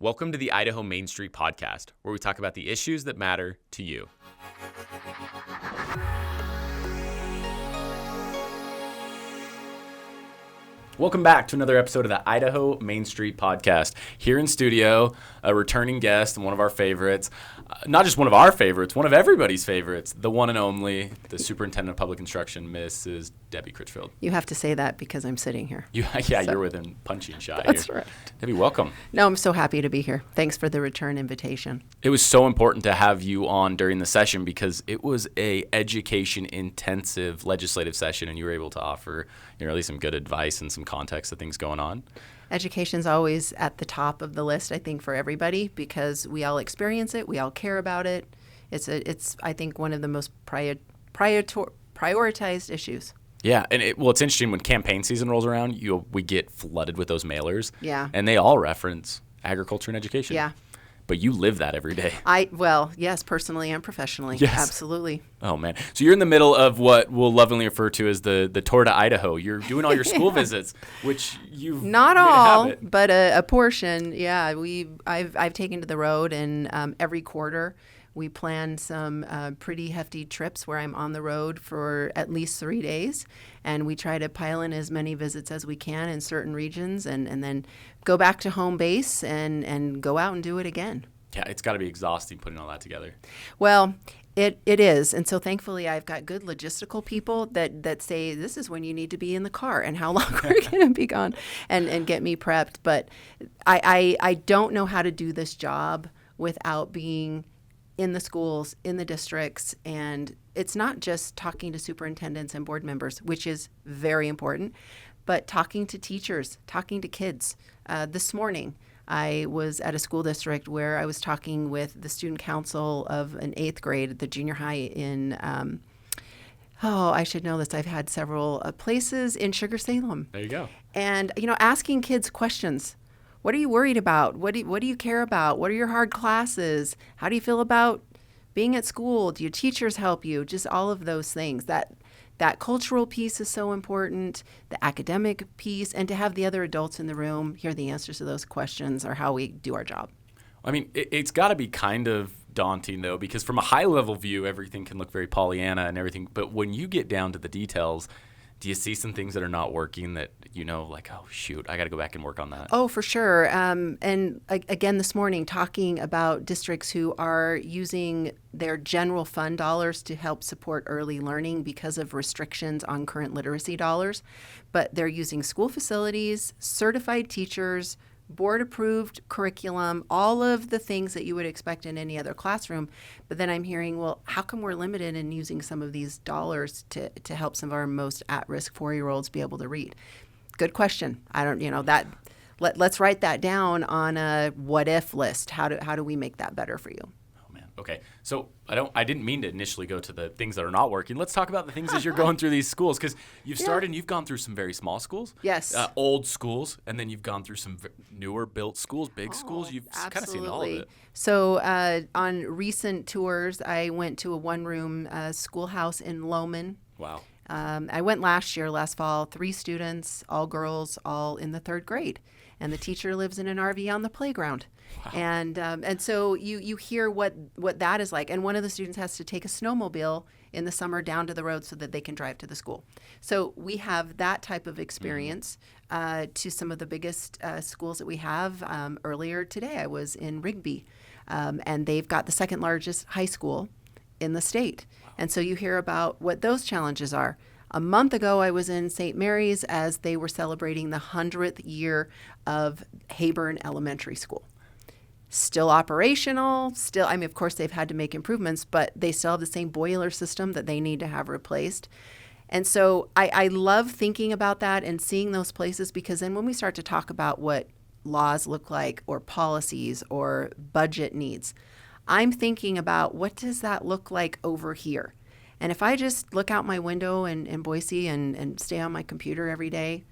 Welcome to the Idaho Main Street Podcast, where we talk about the issues that matter to you. Welcome back to another episode of the Idaho Main Street Podcast. Here in studio, a returning guest and one of our favorites. Not just one of our favorites, one of everybody's favorites. The one and only, the Superintendent of Public Instruction, Mrs. Debbie Critchfield. You have to say that because I'm sitting here. You're within punching shot That's here. right. Debbie, welcome. No, I'm so happy to be here. Thanks for the return invitation. It was so important to have you on during the session because it was a education-intensive legislative session, and you were able to offer, at least some good advice and some context of things going on. Education's always at the top of the list, I think, for everybody because we all experience it, we all care about it. It's I think, one of the most prioritized issues. Yeah, and it's interesting when campaign season rolls around, we get flooded with those mailers. Yeah. And they all reference agriculture and education. Yeah. But you live that every day. Yes, personally and professionally. Yes. Absolutely. Oh, man. So you're in the middle of what we'll lovingly refer to as the tour to Idaho. You're doing all your school visits, which you've Not made all, a habit. but a portion. Yeah, I've taken to the road, and every quarter we plan some pretty hefty trips where I'm on the road for at least 3 days, and we try to pile in as many visits as we can in certain regions, and then go back to home base and go out and do it again. Yeah, it's got to be exhausting putting all that together. Well, it is. And so thankfully I've got good logistical people that say this is when you need to be in the car and how long we're going to be gone and get me prepped. But I don't know how to do this job without being in the schools, in the districts. And it's not just talking to superintendents and board members, which is very important, but talking to teachers, talking to kids. This morning, I was at a school district where I was talking with the student council of an 8th grade at the junior high in, I should know this. I've had several places in Sugar-Salem. There you go. And, asking kids questions. What are you worried about? What do you care about? What are your hard classes? How do you feel about being at school? Do your teachers help you? Just all of those things. That cultural piece is so important, the academic piece, and to have the other adults in the room hear the answers to those questions are how we do our job. I mean, it's got to be kind of daunting, though, because from a high-level view, everything can look very Pollyanna and everything. But when you get down to the details, do you see some things that are not working that, like, oh, shoot, I got to go back and work on that? Oh, for sure. And again, this morning, talking about districts who are using their general fund dollars to help support early learning because of restrictions on current literacy dollars. But they're using school facilities, certified teachers, board-approved curriculum, all of the things that you would expect in any other classroom. But then I'm hearing, well, how come we're limited in using some of these dollars to help some of our most at-risk 4-year-olds be able to read? Good question. I don't, let's write that down on a what-if list. How do we make that better for you? Oh, man. Okay. So I didn't mean to initially go to the things that are not working. Let's talk about the things as you're going through these schools, because you've started and you've gone through some very small schools. Yes. Old schools, and then you've gone through some newer built schools, big schools. You've kind of seen all of it. So on recent tours, I went to a one-room schoolhouse in Lowman. Wow. I went last fall, 3 students, all girls, all in the 3rd grade. And the teacher lives in an RV on the playground. Wow. And so you hear what that is like. And one of the students has to take a snowmobile in the summer down to the road so that they can drive to the school. So we have that type of experience to some of the biggest schools that we have. Earlier today, I was in Rigby, and they've got the 2nd largest high school in the state. Wow. And so you hear about what those challenges are. A month ago, I was in St. Mary's as they were celebrating the 100th year of Hayburn Elementary School. Still operational, of course, they've had to make improvements, but they still have the same boiler system that they need to have replaced. And so I love thinking about that and seeing those places, because then when we start to talk about what laws look like or policies or budget needs, I'm thinking about what does that look like over here? And if I just look out my window in Boise and stay on my computer every day,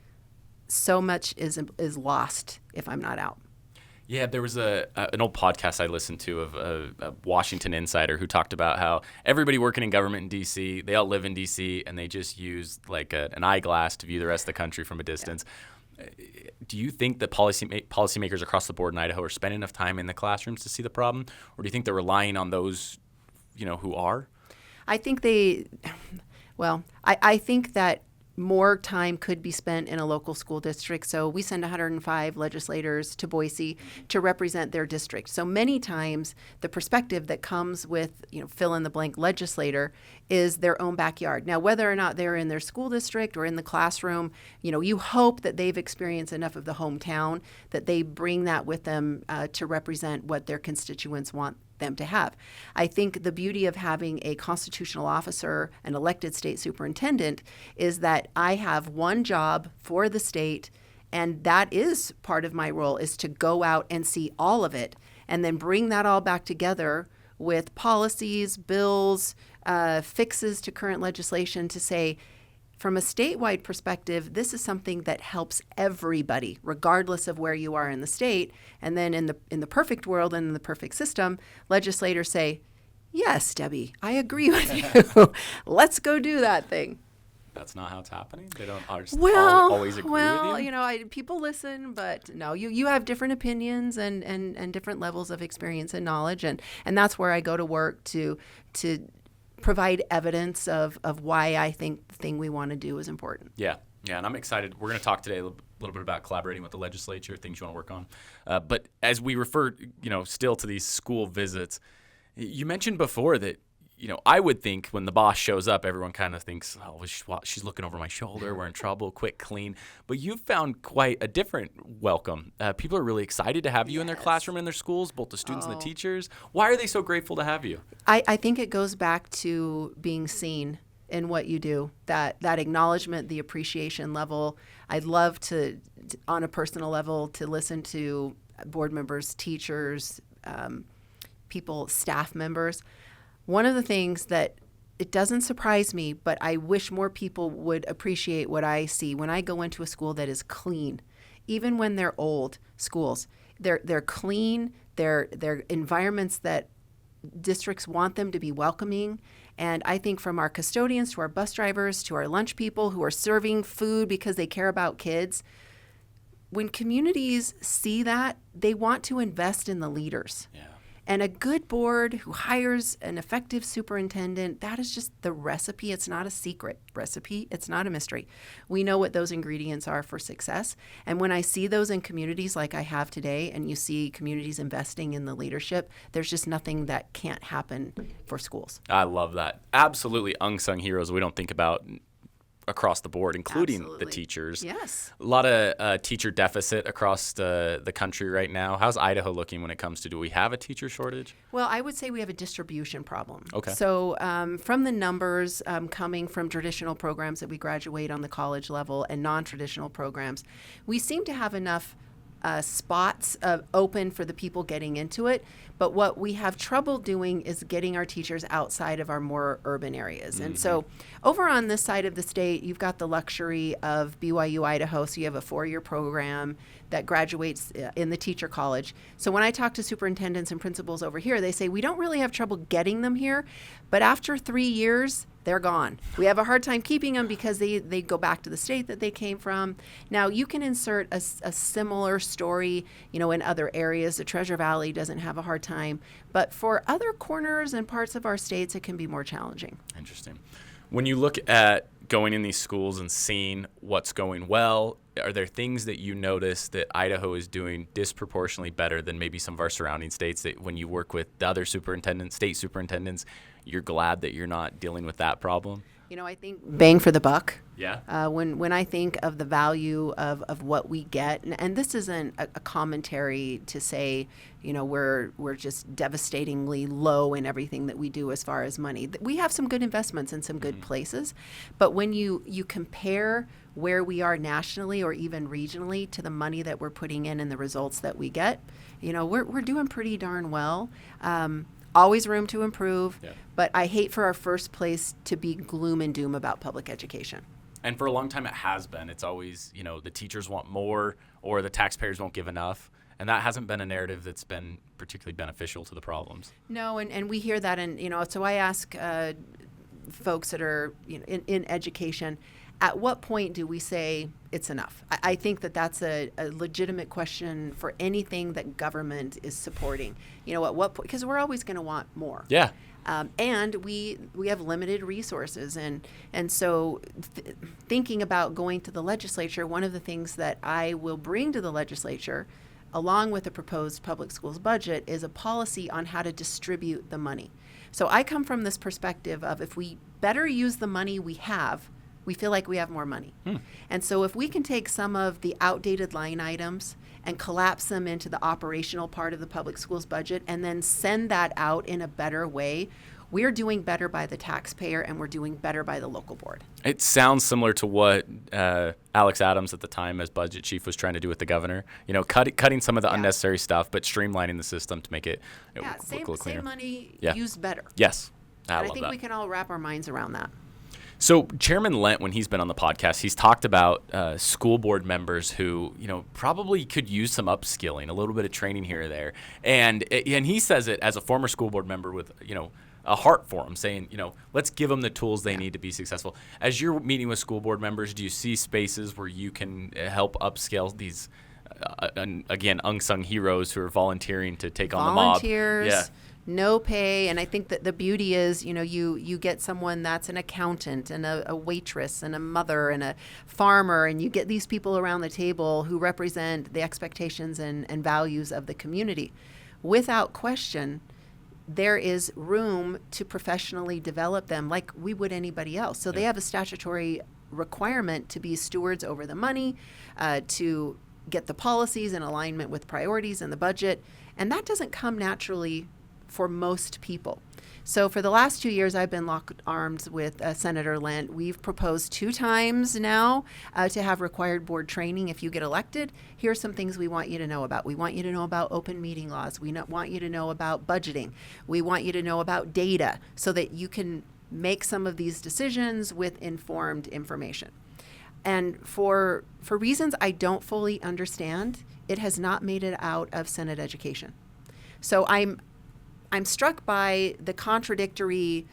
so much is lost if I'm not out. Yeah, there was an old podcast I listened to of a Washington insider who talked about how everybody working in government in D.C., they all live in D.C., and they just use like an eyeglass to view the rest of the country from a distance. Do you think that policymakers across the board in Idaho are spending enough time in the classrooms to see the problem? Or do you think they're relying on those, who are? I think I think that more time could be spent in a local school district. So we send 105 legislators to Boise to represent their district. So many times the perspective that comes with, fill in the blank legislator is their own backyard. Now, whether or not they're in their school district or in the classroom, you hope that they've experienced enough of the hometown that they bring that with them to represent what their constituents want them to have. I think the beauty of having a constitutional officer, an elected state superintendent, is that I have one job for the state, and that is part of my role, is to go out and see all of it and then bring that all back together with policies, bills, fixes to current legislation to say, from a statewide perspective, this is something that helps everybody, regardless of where you are in the state. And then in the perfect world and in the perfect system, legislators say, yes, Debbie, I agree with you. Let's go do that thing. That's not how it's happening? They don't always agree with you? People listen, but no, you have different opinions and different levels of experience and knowledge. And that's where I go to work to provide evidence of why I think the thing we want to do is important. Yeah, and I'm excited. We're going to talk today a little bit about collaborating with the legislature, things you want to work on. But as we refer, still to these school visits, you mentioned before that, I would think when the boss shows up, everyone kind of thinks, oh, she's looking over my shoulder, we're in trouble, quick, clean. But you've found quite a different welcome. People are really excited to have you in their classroom and in their schools, both the students and the teachers. Why are they so grateful to have you? I think it goes back to being seen in what you do, that acknowledgement, the appreciation level. I'd love to, on a personal level, to listen to board members, teachers, people, staff members. One of the things that it doesn't surprise me, but I wish more people would appreciate what I see when I go into a school that is clean, even when they're old schools. They're clean. They're environments that districts want them to be welcoming. And I think from our custodians to our bus drivers to our lunch people who are serving food because they care about kids, when communities see that, they want to invest in the leaders. Yeah. And a good board who hires an effective superintendent, that is just the recipe. It's not a secret recipe. It's not a mystery. We know what those ingredients are for success. And when I see those in communities like I have today, and you see communities investing in the leadership, there's just nothing that can't happen for schools. I love that. Absolutely unsung heroes we don't think about across the board, including the teachers. Yes. A lot of teacher deficit across the country right now. How's Idaho looking when it comes to, do we have a teacher shortage? Well, I would say we have a distribution problem. Okay. So from the numbers coming from traditional programs that we graduate on the college level and non-traditional programs, we seem to have enough spots open for the people getting into it. But what we have trouble doing is getting our teachers outside of our more urban areas. Mm-hmm. And so over on this side of the state, you've got the luxury of BYU Idaho. So you have a 4-year program that graduates in the teacher college. So when I talk to superintendents and principals over here, they say we don't really have trouble getting them here. But after 3 years, they're gone. We have a hard time keeping them because they go back to the state that they came from. Now, you can insert a similar story, in other areas. The Treasure Valley doesn't have a hard time. But for other corners and parts of our states, it can be more challenging. Interesting. When you look at going in these schools and seeing what's going well, are there things that you notice that Idaho is doing disproportionately better than maybe some of our surrounding states, that when you work with the other superintendents, state superintendents, you're glad that you're not dealing with that problem? I think bang for the buck. Yeah. When I think of the value of what we get, and this isn't a commentary to say, we're just devastatingly low in everything that we do as far as money. We have some good investments in some good places, but when you compare where we are nationally or even regionally to the money that we're putting in and the results that we get, we're doing pretty darn well. Always room to improve, but I hate for our first place to be gloom and doom about public education. And for a long time it has been. It's always, the teachers want more or the taxpayers won't give enough. And that hasn't been a narrative that's been particularly beneficial to the problems. No, and we hear that, and so I ask folks that are in education, at what point do we say it's enough? I think that that's a legitimate question for anything that government is supporting. At what point? Because we're always going to want more. Yeah. And we have limited resources. And so thinking about going to the legislature, one of the things that I will bring to the legislature, along with the proposed public schools budget, is a policy on how to distribute the money. So I come from this perspective of, if we better use the money we have, we feel like we have more money. And so if we can take some of the outdated line items and collapse them into the operational part of the public schools budget and then send that out in a better way, we're doing better by the taxpayer and we're doing better by the local board. It sounds similar to what Alex Adams at the time as budget chief was trying to do with the governor. Cutting some of the unnecessary stuff, but streamlining the system to make it look a little cleaner. Same money used better. Yes. I think we can all wrap our minds around that. So Chairman Lent, when he's been on the podcast, he's talked about school board members who, probably could use some upskilling, a little bit of training here or there. And he says it as a former school board member with, a heart for them, saying, let's give them the tools they need to be successful. As you're meeting with school board members, do you see spaces where you can help upscale these, again, unsung heroes who are volunteering to take on the mob? Volunteers. No pay, and I think that the beauty is, you get someone that's an accountant and a waitress and a mother and a farmer, and you get these people around the table who represent the expectations and values of the community. Without question, there is room to professionally develop them like we would anybody else. So they have a statutory requirement to be stewards over the money, to get the policies in alignment with priorities and the budget, and that doesn't come naturally for most people. So for the last 2 years, I've been locked arms with Senator Lent. We've proposed 2 times now to have required board training if you get elected. Here are some things we want you to know about. We want you to know about open meeting laws. We want you to know about budgeting. We want you to know about data so that you can make some of these decisions with informed information. And for reasons I don't fully understand, it has not made it out of Senate Education. So I'm struck by the contradictory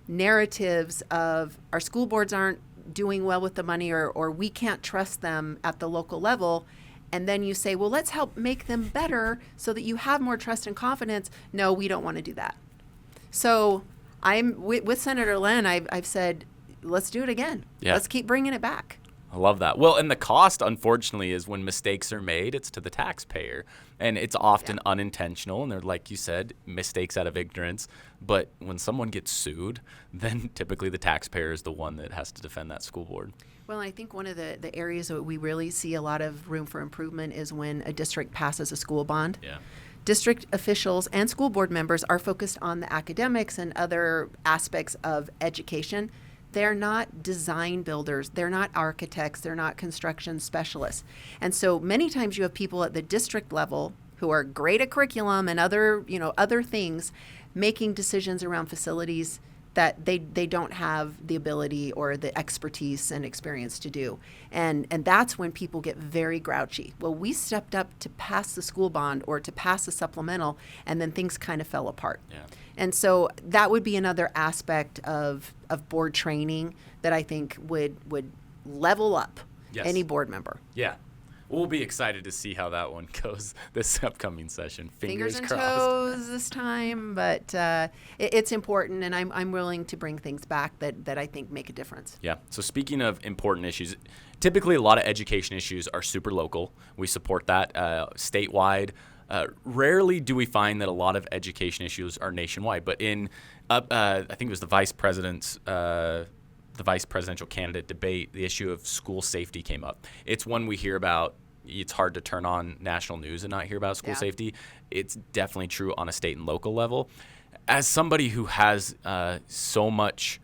narratives of our school boards aren't doing well with the money, or we can't trust them at the local level. And then you say, well, let's help make them better so that you have more trust and confidence. No, we don't want to do that. So I'm with Senator Lent, I've said, let's do it again. Yeah. Let's keep bringing it back. I love that. Well, and the cost, unfortunately, is when mistakes are made, it's to the taxpayer. And it's often unintentional, and they're, like you said, mistakes out of ignorance. But when someone gets sued, then typically the taxpayer is the one that has to defend that school board. Well, I think one of the areas that we really see a lot of room for improvement is when a district passes a school bond. Yeah. District officials and school board members are focused on the academics and other aspects of education. They're not design builders. They're not architects. They're not construction specialists. And so many times you have people at the district level who are great at curriculum and other things, making decisions around facilities that they don't have the ability or the expertise and experience to do. And that's when people get very grouchy. Well, we stepped up to pass the school bond or to pass the supplemental, and then things kind of fell apart. Yeah. And so that would be another aspect of board training that I think would level up any board member. Yeah. We'll be excited to see how that one goes this upcoming session. Fingers and crossed. toes this time, but it's important, and I'm willing to bring things back that I think make a difference. Yeah. So speaking of important issues, typically a lot of education issues are super local. We support that statewide. Rarely do we find that a lot of education issues are nationwide, but in I think it was the vice presidential candidate debate, the issue of school safety came up. It's one we hear about. It's hard to turn on national news and not hear about school safety. It's definitely true on a state and local level. As somebody who has so much,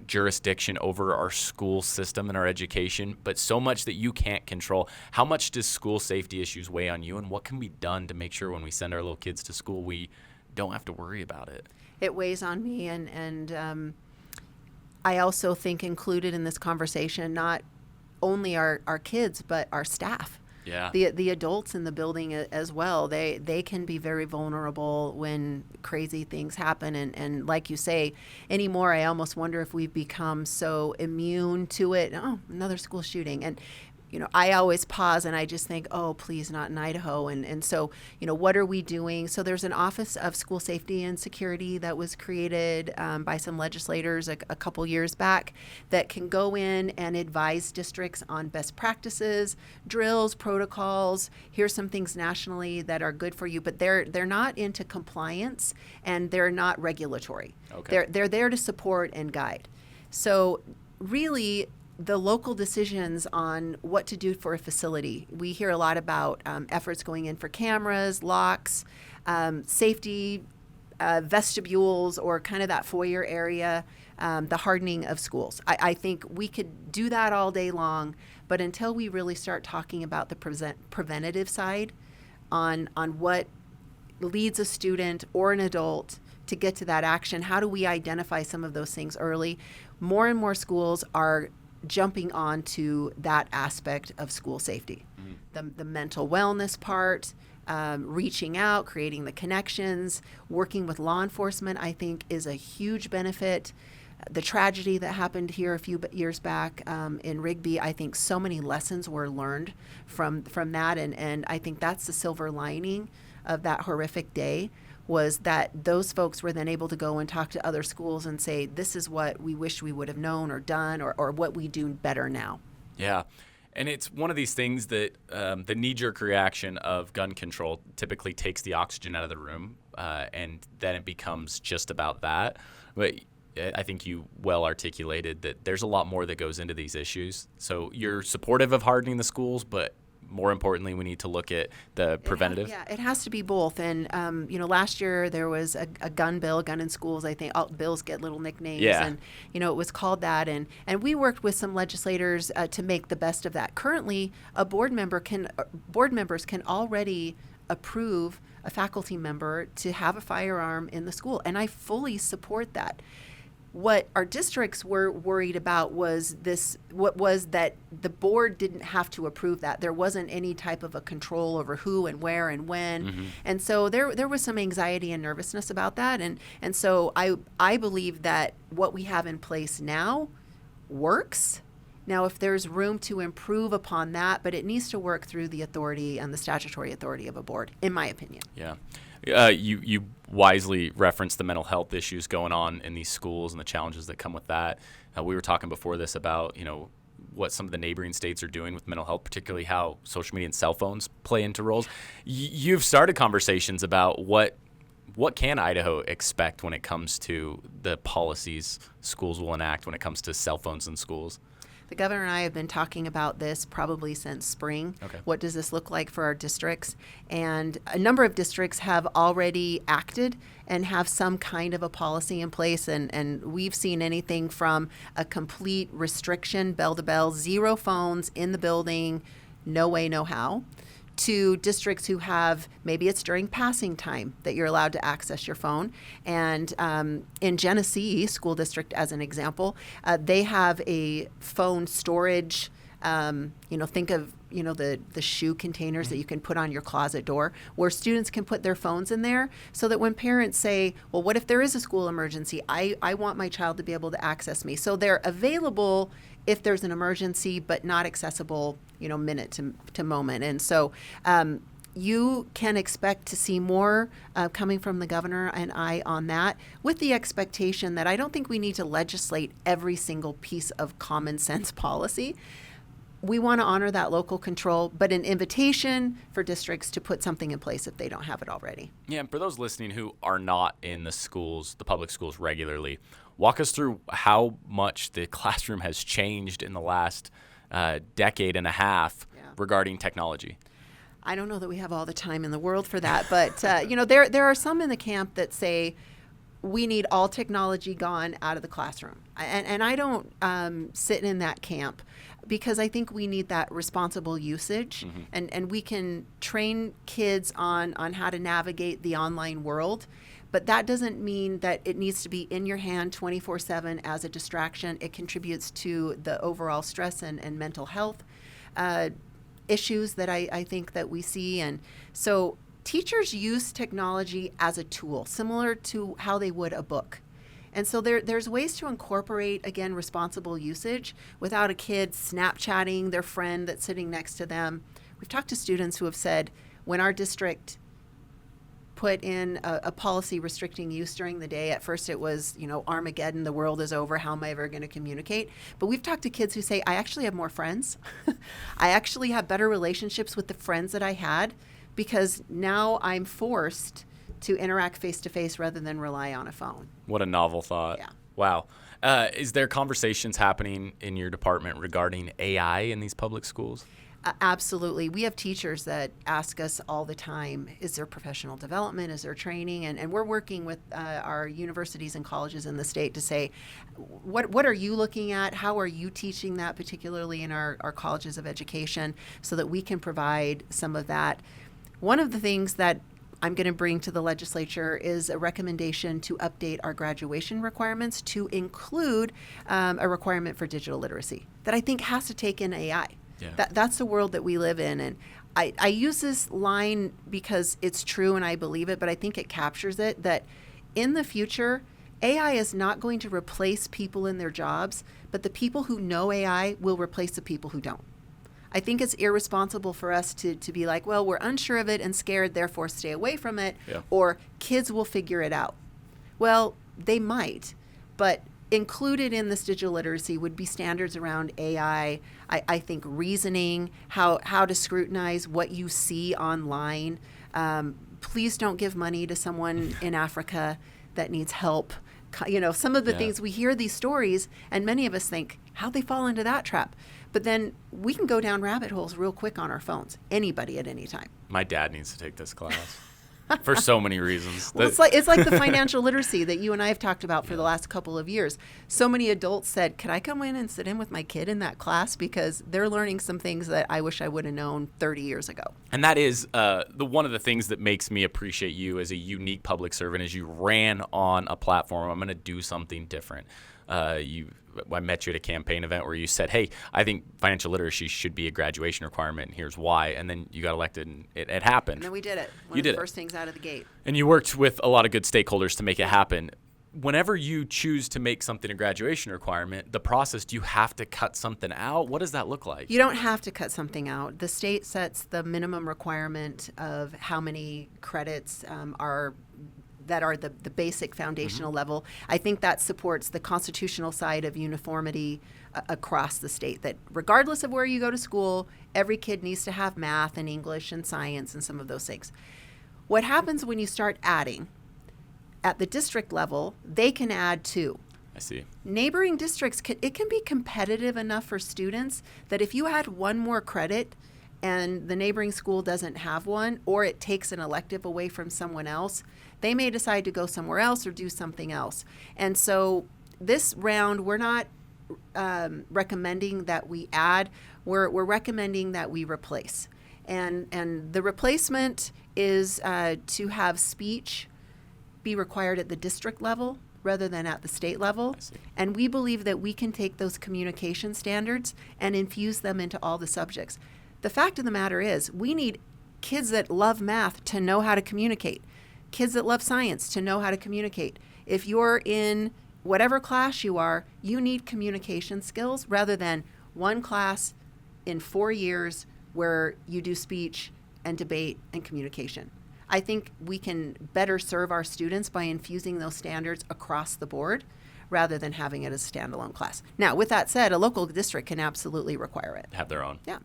jurisdiction over our school system and our education, but so much that you can't control, how much does school safety issues weigh on you, and what can be done to make sure when we send our little kids to school, we don't have to worry about it? It weighs on me, and I also think included in this conversation, not only our kids, but our staff. Yeah. The adults in the building as well, they can be very vulnerable when crazy things happen. And like you say, anymore, I almost wonder if we've become so immune to it. Oh, another school shooting. And I always pause and I just think, oh, please, not in Idaho. And so, what are we doing? So there's an Office of School Safety and Security that was created by some legislators a couple years back that can go in and advise districts on best practices, drills, protocols. Here's some things nationally that are good for you, but they're not into compliance and they're not regulatory. Okay. They're there to support and guide. So really, the local decisions on what to do for a facility. We hear a lot about efforts going in for cameras, locks, safety, vestibules, or kind of that foyer area, the hardening of schools. I think we could do that all day long, but until we really start talking about the preventative side on what leads a student or an adult to get to that action, how do we identify some of those things early? More and more schools are jumping on to that aspect of school safety, the mental wellness part, reaching out, creating the connections, working with law enforcement, I think is a huge benefit. The tragedy that happened here a few years back in Rigby, I think so many lessons were learned from that, and I think that's the silver lining of that horrific day, was that those folks were then able to go and talk to other schools and say, this is what we wish we would have known or done, or what we do better now. Yeah. And it's one of these things that the knee-jerk reaction of gun control typically takes the oxygen out of the room, and then it becomes just about that. But I think you well articulated that there's a lot more that goes into these issues. So you're supportive of hardening the schools, but more importantly, we need to look at the preventative. It has to be both. And, last year there was a gun bill, gun in schools. I think all bills get little nicknames. Yeah. And, it was called that. And we worked with some legislators to make the best of that. Currently, board members can already approve a faculty member to have a firearm in the school. And I fully support that. What our districts were worried about was that the board didn't have to approve that. There wasn't any type of a control over who and where and when. Mm-hmm. And so there was some anxiety and nervousness about that. And so I believe that what we have in place now works. Now, if there's room to improve upon that, but it needs to work through the authority and the statutory authority of a board, in my opinion. Yeah. You wisely referenced the mental health issues going on in these schools and the challenges that come with that. We were talking before this about, what some of the neighboring states are doing with mental health, particularly how social media and cell phones play into roles. You've started conversations about what can Idaho expect when it comes to the policies schools will enact when it comes to cell phones in schools. The governor and I have been talking about this probably since spring. Okay. What does this look like for our districts? And a number of districts have already acted and have some kind of a policy in place. And we've seen anything from a complete restriction, bell to bell, 0 phones in the building, no way, no how, to districts who have, maybe it's during passing time that you're allowed to access your phone. And in Genesee School District, as an example, they have a phone storage, think of, the shoe containers that you can put on your closet door, where students can put their phones in there so that when parents say, well, what if there is a school emergency? I want my child to be able to access me. So they're available if there's an emergency, but not accessible, minute to moment. And so you can expect to see more coming from the governor and I on that, with the expectation that I don't think we need to legislate every single piece of common sense policy. We want to honor that local control, but an invitation for districts to put something in place if they don't have it already. Yeah, and for those listening who are not in the schools, the public schools regularly, walk us through how much the classroom has changed in the last decade and a half regarding technology. I don't know that we have all the time in the world for that, but there are some in the camp that say we need all technology gone out of the classroom, and I don't sit in that camp, because I think we need that responsible usage, and we can train kids on how to navigate the online world. But that doesn't mean that it needs to be in your hand 24/7 as a distraction. It contributes to the overall stress and mental health. issues that I think that we see. And so teachers use technology as a tool, similar to how they would a book. And so there's ways to incorporate, again, responsible usage without a kid Snapchatting their friend that's sitting next to them. We've talked to students who have said, when our district put in a policy restricting use during the day, at first it was, Armageddon, the world is over, how am I ever going to communicate? But we've talked to kids who say, I actually have more friends. I actually have better relationships with the friends that I had because now I'm forced to interact face-to-face rather than rely on a phone. What a novel thought. Yeah. Wow. Is there conversations happening in your department regarding AI in these public schools? Absolutely. We have teachers that ask us all the time, is there professional development, is there training? And we're working with our universities and colleges in the state to say, what are you looking at? How are you teaching that, particularly in our colleges of education, so that we can provide some of that. One of the things that I'm going to bring to the legislature is a recommendation to update our graduation requirements to include a requirement for digital literacy that I think has to take in AI. Yeah. That's the world that we live in. And I use this line because it's true and I believe it, but I think it captures it, that in the future, AI is not going to replace people in their jobs, but the people who know AI will replace the people who don't. I think it's irresponsible for us to be like, well, we're unsure of it and scared, therefore stay away from it, or kids will figure it out. Well, they might, but included in this digital literacy would be standards around AI, I think reasoning, how to scrutinize what you see online. Please don't give money to someone in Africa that needs help. Some of the things, we hear these stories and many of us think, how'd they fall into that trap? But then we can go down rabbit holes real quick on our phones, anybody at any time. My dad needs to take this class for so many reasons. Well, it's like the financial literacy that you and I have talked about for the last couple of years. So many adults said, could I come in and sit in with my kid in that class? Because they're learning some things that I wish I would have known 30 years ago. And that is one of the things that makes me appreciate you as a unique public servant is you ran on a platform. I'm going to do something different. I met you at a campaign event where you said, hey, I think financial literacy should be a graduation requirement, and here's why. And then you got elected, and it happened. And then we did it. One of the first things out of the gate. And you worked with a lot of good stakeholders to make it happen. Whenever you choose to make something a graduation requirement, the process, do you have to cut something out? What does that look like? You don't have to cut something out. The state sets the minimum requirement of how many credits are the basic foundational level. I think that supports the constitutional side of uniformity across the state, that regardless of where you go to school, every kid needs to have math and English and science and some of those things. What happens when you start adding, at the district level, they can add too. I see. Neighboring districts, it can be competitive enough for students that if you add one more credit and the neighboring school doesn't have one, or it takes an elective away from someone else, they may decide to go somewhere else or do something else. And so this round, we're not recommending that we add, we're recommending that we replace. And the replacement is to have speech be required at the district level rather than at the state level. And we believe that we can take those communication standards and infuse them into all the subjects. The fact of the matter is, we need kids that love math to know how to communicate, kids that love science to know how to communicate. If you're in whatever class you are, you need communication skills rather than one class in 4 years where you do speech and debate and communication. I think we can better serve our students by infusing those standards across the board rather than having it as a standalone class. Now, with that said, a local district can absolutely require it. Have their own. Yeah.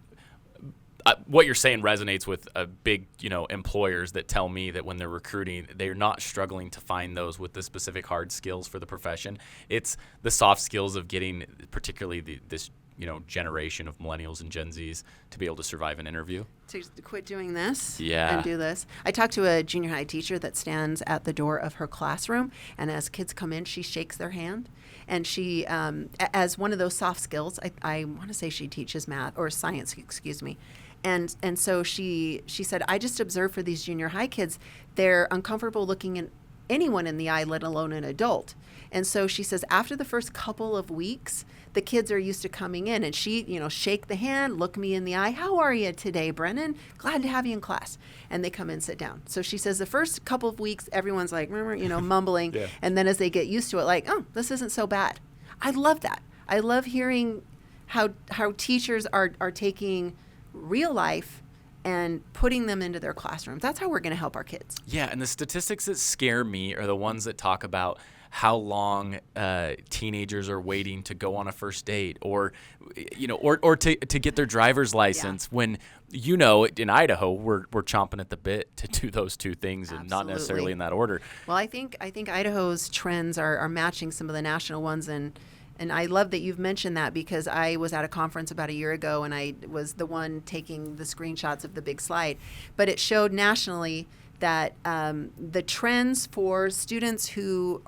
What you're saying resonates with big, employers that tell me that when they're recruiting, they're not struggling to find those with the specific hard skills for the profession. It's the soft skills of getting, particularly this generation of millennials and Gen Zs to be able to survive an interview. To quit doing this and do this. I talked to a junior high teacher that stands at the door of her classroom, and as kids come in, she shakes their hand. And she, as one of those soft skills, I want to say she teaches math or science, excuse me. And so she said, I just observed for these junior high kids, they're uncomfortable looking anyone in the eye, let alone an adult. And so she says after the first couple of weeks, the kids are used to coming in and she, shake the hand, look me in the eye. How are you today, Brennan? Glad to have you in class. And they come and sit down. So she says the first couple of weeks, everyone's like, mumbling. Yeah. And then as they get used to it, like, oh, this isn't so bad. I love that. I love hearing how teachers are taking real life and putting them into their classrooms. That's how we're going to help our kids. Yeah, and the statistics that scare me are the ones that talk about how long teenagers are waiting to go on a first date, or to get their driver's license. Yeah. When in Idaho we're chomping at the bit to do those two things. Absolutely. And not necessarily in that order. Well, I think Idaho's trends are matching some of the national ones, and I love that you've mentioned that, because I was at a conference about a year ago and I was the one taking the screenshots of the big slide, but it showed nationally that the trends for students who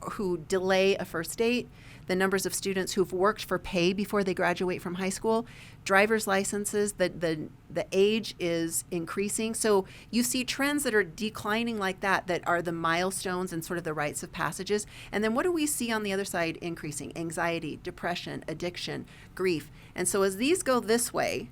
delay a first date, the numbers of students who've worked for pay before they graduate from high school, driver's licenses, the age is increasing. So you see trends that are declining like that are the milestones and sort of the rites of passages. And then what do we see on the other side increasing? Anxiety, depression, addiction, grief. And so as these go this way,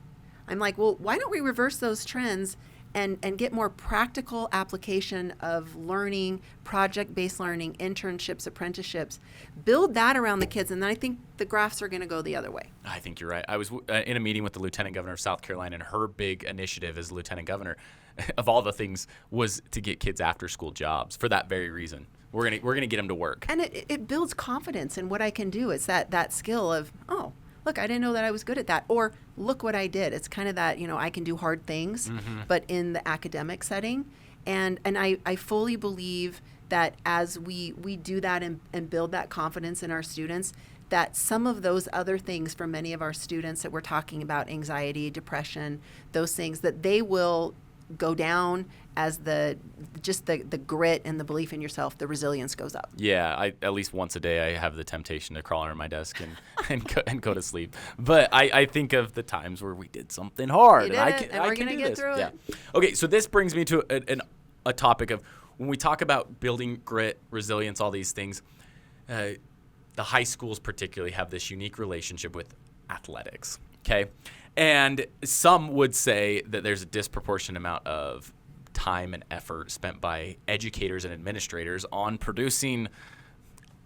I'm like, well, why don't we reverse those trends and get more practical application of learning, project-based learning, internships, apprenticeships, build that around the kids, and then I think the graphs are going to go the other way. I think you're right. I was in a meeting with the Lieutenant Governor of South Carolina, and her big initiative as Lieutenant Governor, of all the things, was to get kids after-school jobs for that very reason. We're gonna get them to work. And it builds confidence in what I can do. It's that skill of, oh, look, I didn't know that I was good at that. Or look what I did. It's kind of that, I can do hard things, but in the academic setting. And I fully believe that as we do that and build that confidence in our students, that some of those other things for many of our students that we're talking about, anxiety, depression, those things, that they will go down as the grit and the belief in yourself, the resilience goes up. Yeah, at least once a day I have the temptation to crawl under my desk and go to sleep. But I think of the times where we did something hard. And we're going to get through it. Okay, so this brings me to a topic of when we talk about building grit, resilience, all these things, the high schools particularly have this unique relationship with athletics, okay? And some would say that there's a disproportionate amount of time and effort spent by educators and administrators on producing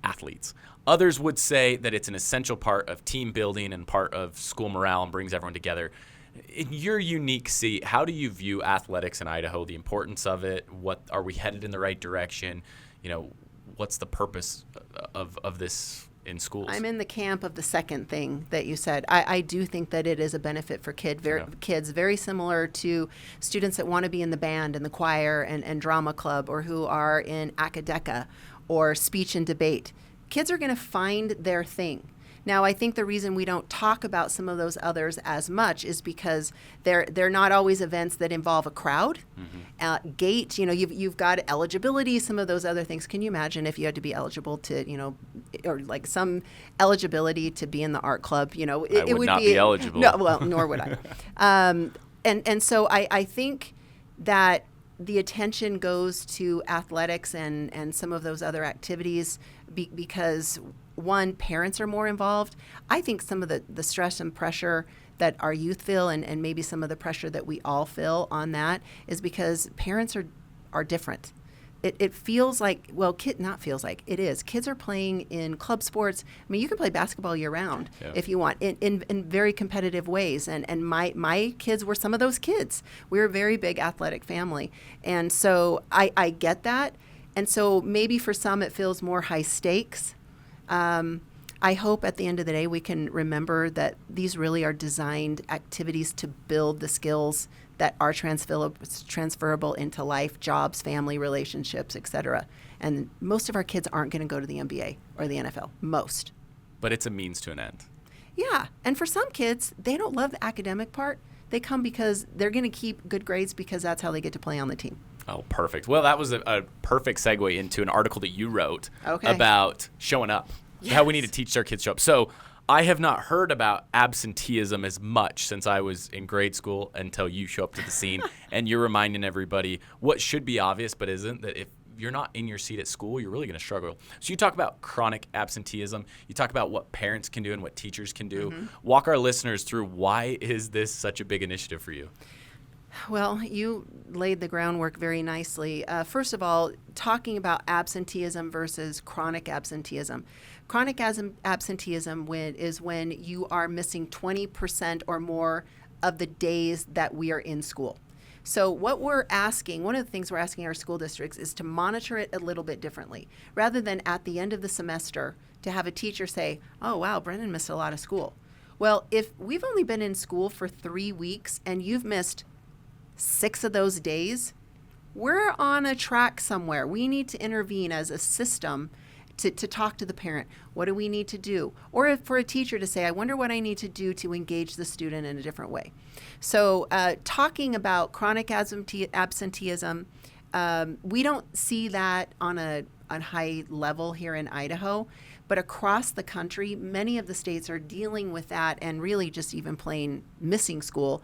athletes. Others would say that it's an essential part of team building and part of school morale and brings everyone together. In your unique seat, how do you view athletics in Idaho, the importance of it? What are we headed in the right direction? What's the purpose of this in schools? I'm in the camp of the second thing that you said. I do think that it is a benefit for kids, very similar to students that want to be in the band and the choir and drama club, or who are in Academica or speech and debate. Kids are going to find their thing. Now, I think the reason we don't talk about some of those others as much is because they're not always events that involve a crowd. Gate, you've got eligibility, some of those other things. Can you imagine if you had to be eligible to, or like some eligibility to be in the art club? I would not be eligible. No, well, nor would I. And so I think that the attention goes to athletics and some of those other activities because, one, parents are more involved. I think some of the stress and pressure that our youth feel and maybe some of the pressure that we all feel on that is because parents are different. It feels like, well, it is. Kids are playing in club sports. I mean, you can play basketball year round if you want in very competitive ways. And my kids were some of those kids. We were a very big athletic family. And so I get that. And so maybe for some it feels more high stakes. I hope at the end of the day we can remember that these really are designed activities to build the skills that are transferable into life, jobs, family relationships, etc. And most of our kids aren't going to go to the NBA or the NFL. Most. But it's a means to an end. Yeah. And for some kids, they don't love the academic part. They come because they're going to keep good grades because that's how they get to play on the team. Oh, perfect. Well, that was a perfect segue into an article that you wrote about showing up, how we need to teach our kids to show up. So I have not heard about absenteeism as much since I was in grade school until you show up to the scene and you're reminding everybody what should be obvious but isn't, that if you're not in your seat at school, you're really going to struggle. So you talk about chronic absenteeism. You talk about what parents can do and what teachers can do. Mm-hmm. Walk our listeners through why is this such a big initiative for you? Well, you laid the groundwork very nicely. First of all, talking about absenteeism versus chronic absenteeism. Chronic absenteeism is when you are missing 20% or more of the days that we are in school. So what we're asking, one of the things we're asking our school districts is to monitor it a little bit differently. Rather than at the end of the semester to have a teacher say, oh, wow, Brennan missed a lot of school. Well, if we've only been in school for 3 weeks and you've missed 6 of those days, we're on a track somewhere. We need to intervene as a system to talk to the parent. What do we need to do? Or for a teacher to say, I wonder what I need to do to engage the student in a different way. So talking about chronic absenteeism, we don't see that on a high level here in Idaho, but across the country, many of the states are dealing with that and really just even plain missing school.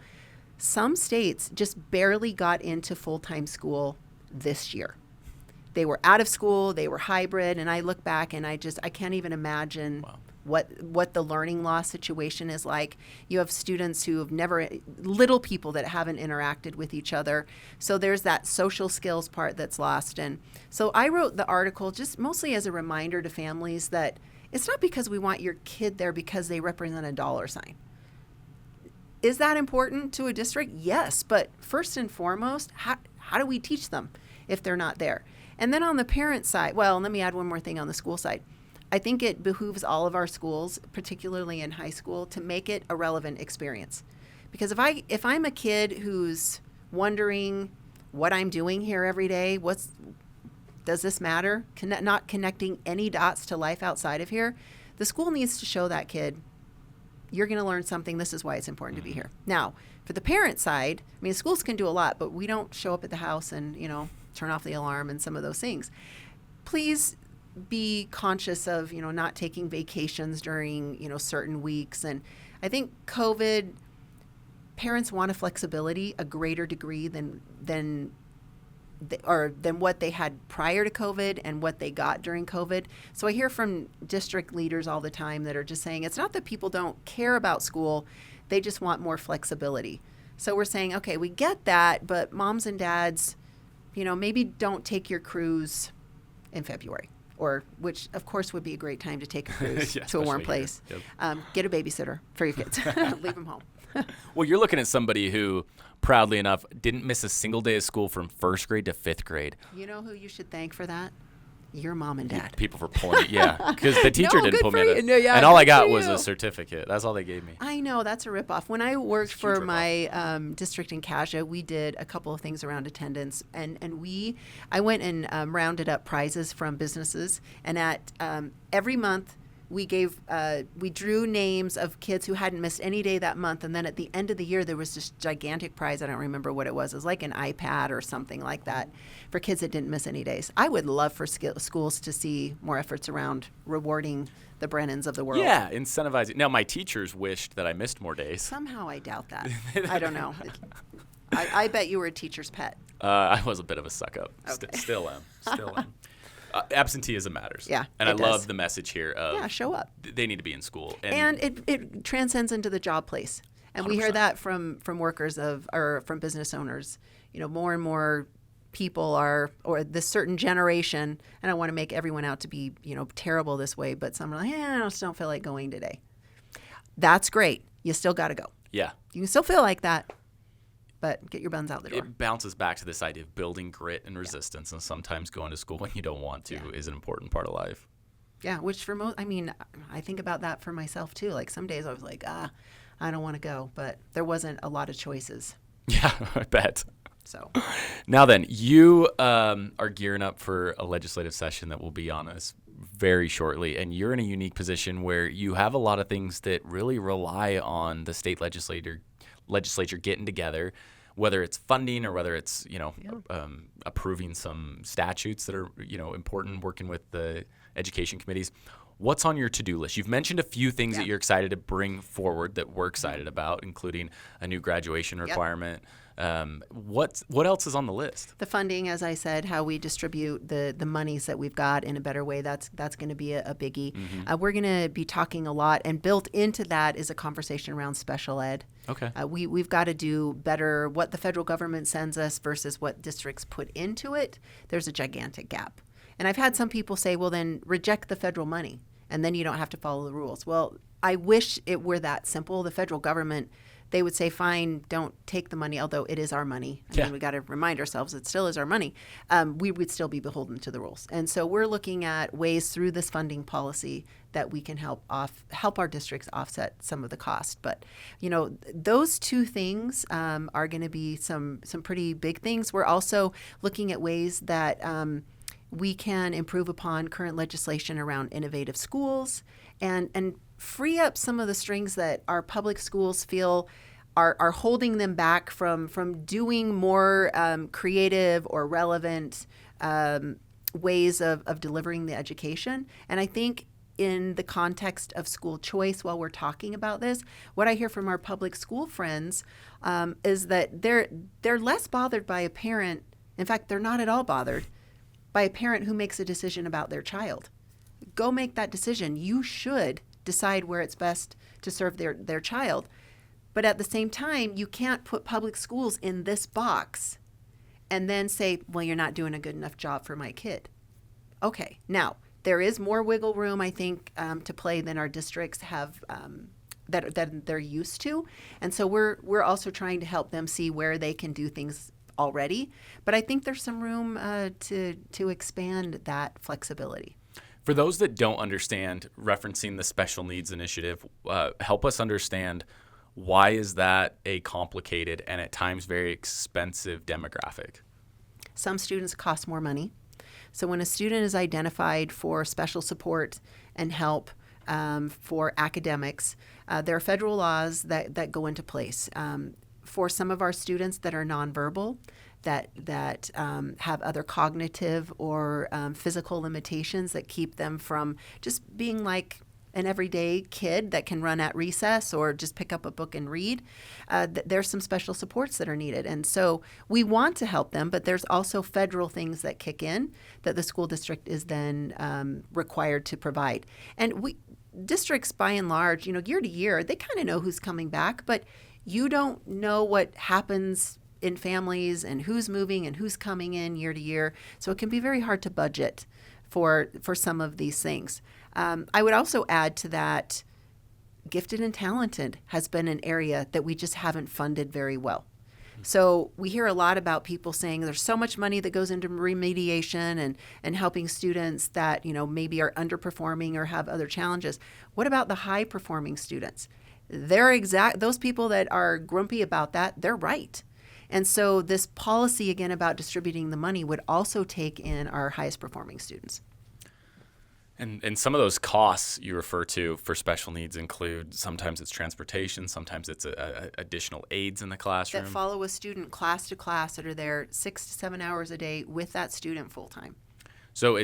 Some states just barely got into full-time school this year. They were out of school, they were hybrid, and I look back and I can't even imagine wow. what the learning loss situation is like. You have students who have little people that haven't interacted with each other. So there's that social skills part that's lost. And so I wrote the article just mostly as a reminder to families that it's not because we want your kid there because they represent a dollar sign. Is that important to a district? Yes, but first and foremost, how do we teach them if they're not there? And then on the parent side, well, let me add one more thing on the school side. I think it behooves all of our schools, particularly in high school, to make it a relevant experience. Because if I'm a kid who's wondering what I'm doing here every day, does this matter? Not connecting any dots to life outside of here, the school needs to show that kid, you're going to learn something. This is why it's important to be here. Now, for the parent side, I mean, schools can do a lot, but we don't show up at the house and, turn off the alarm and some of those things. Please be conscious of, not taking vacations during, certain weeks. And I think COVID, parents want a flexibility, a greater degree than what they had prior to COVID and what they got during COVID. So I hear from district leaders all the time that are just saying, it's not that people don't care about school, they just want more flexibility. So we're saying, okay, we get that, but moms and dads, maybe don't take your cruise in February, which of course would be a great time to take a cruise to a warm place. Yep. Get a babysitter for your kids. Leave them home. Well, you're looking at somebody who, proudly enough, didn't miss a single day of school from 1st grade to 5th grade. You know who you should thank for that? Your mom and dad. People for pulling it, yeah. Because the teacher didn't pull me out. And all I got was a certificate. That's all they gave me. I know, that's a ripoff. When I worked for my district in Kasia, we did a couple of things around attendance. And I went and rounded up prizes from businesses. And at every month, we drew names of kids who hadn't missed any day that month. And then at the end of the year, there was this gigantic prize. I don't remember what it was. It was like an iPad or something like that for kids that didn't miss any days. I would love for schools to see more efforts around rewarding the Brennans of the world. Yeah, incentivizing. Now, my teachers wished that I missed more days. Somehow I doubt that. I don't know. I bet you were a teacher's pet. I was a bit of a suck-up. Okay. Still am. Absenteeism matters. Yeah, and I love the message here of show up. They need to be in school. And it transcends into the job place. And 100%. We hear that from workers or from business owners. More and more people or this certain generation, and I don't want to make everyone out to be, terrible this way, but some are like, I just don't feel like going today. That's great. You still got to go. Yeah. You can still feel like that. But get your buns out the door. It bounces back to this idea of building grit and resistance, and sometimes going to school when you don't want to is an important part of life. Yeah, which for most, I think about that for myself too. Like some days I was like, I don't want to go, but there wasn't a lot of choices. Yeah, I bet. So now then, you are gearing up for a legislative session that will be on us very shortly, and you're in a unique position where you have a lot of things that really rely on the state legislature getting together, whether it's funding or whether it's approving some statutes that are important, working with the education committees. what's on your to-do list? You've mentioned a few things that you're excited to bring forward that we're excited about, including a new graduation requirement. What else is on the list? The funding, as I said, how we distribute the monies that we've got in a better way, that's going to be a biggie. We're going to be talking a lot, and built into that is a conversation around special ed. Okay. We've got to do better what the federal government sends us versus what districts put into it. There's a gigantic gap. And I've had some people say, well, then reject the federal money, and then you don't have to follow the rules. Well, I wish it were that simple. The federal government, they would say, fine, don't take the money, although it is our money. I mean, we got to remind ourselves it still is our money. We would still be beholden to the rules. And so we're looking at ways through this funding policy that we can help our districts offset some of the cost. But, those two things are going to be some pretty big things. We're also looking at ways that we can improve upon current legislation around innovative schools and free up some of the strings that our public schools feel are holding them back from doing more creative or relevant ways of delivering the education. And I think in the context of school choice, while we're talking about this, what I hear from our public school friends is that they're less bothered by a parent. In fact, they're not at all bothered by a parent who makes a decision about their child. Go make that decision. You should decide where it's best to serve their child. But at the same time, you can't put public schools in this box and then say, well, you're not doing a good enough job for my kid. Okay, now, there is more wiggle room, I think, to play than our districts have that they're used to. And so we're also trying to help them see where they can do things already, but I think there's some room to expand that flexibility. For those that don't understand, referencing the special needs initiative, help us understand, why is that a complicated and at times very expensive demographic? Some students cost more money. So when a student is identified for special support and help for academics, there are federal laws that go into place. For some of our students that are nonverbal, that have other cognitive or physical limitations that keep them from just being like an everyday kid that can run at recess or just pick up a book and read, there's some special supports that are needed. And so we want to help them, but there's also federal things that kick in that the school district is then required to provide. And districts, by and large, year to year, they kind of know who's coming back, but you don't know what happens in families and who's moving and who's coming in year to year. So it can be very hard to budget for some of these things. I would also add to that, gifted and talented has been an area that we just haven't funded very well. So we hear a lot about people saying there's so much money that goes into remediation and helping students that maybe are underperforming or have other challenges. What about the high performing students? Those people that are grumpy about that, they're right. And so this policy, again, about distributing the money would also take in our highest performing students. And some of those costs you refer to for special needs include, sometimes it's transportation, sometimes it's additional aides in the classroom. That follow a student class to class, that are there 6 to 7 hours a day with that student full time. So